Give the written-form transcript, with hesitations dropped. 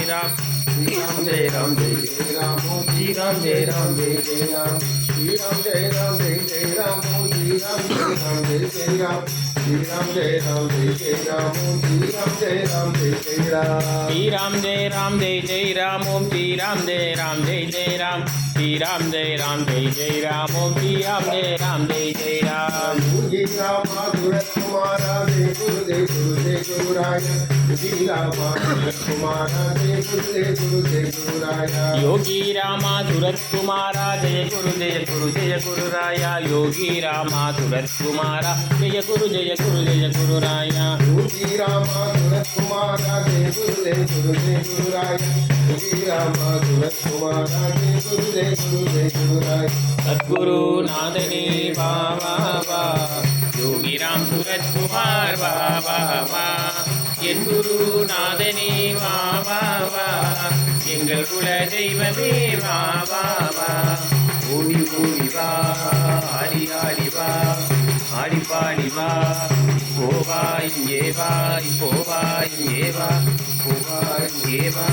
राम जय राम जय जय राम श्री राम जय राम जय जय राम श्री राम जय राम जय जय राम श्री राम जय राम जय जय राम श्री राम जय राम जय जय राम श्री राम जय राम जय जय राम श्री राम जय राम जय जय राम ओम श्री राम जय राम जय जय राम श्री राम जय राम जय जय राम ओम श्री राम जय राम जय जय राम योगी राम सूरत कुमार जय गुरुदेव गुरुराय योगी राम सूरत कुमार जय गुरुराय योगी राम सूरत कुमार जय गुरुराय योगी राम सूरत कुमार जय गुरुराय योगी राम सूरत कुमार जय गुरुराय योगी राम सूरत कुमार जय गुरुराय सद्गुरु नादनी बाबा योगी राम सूरत कुमार बाबा என் குரு நாதனே வா வா வா எங்கள் குல தெய்வமே வா வா வா ஓடி ஓடி வா ஆடி ஆடி வா ஆடி பாடி வா போவா இங்கே வா போவா இங்கே வா போவா இங்கே வா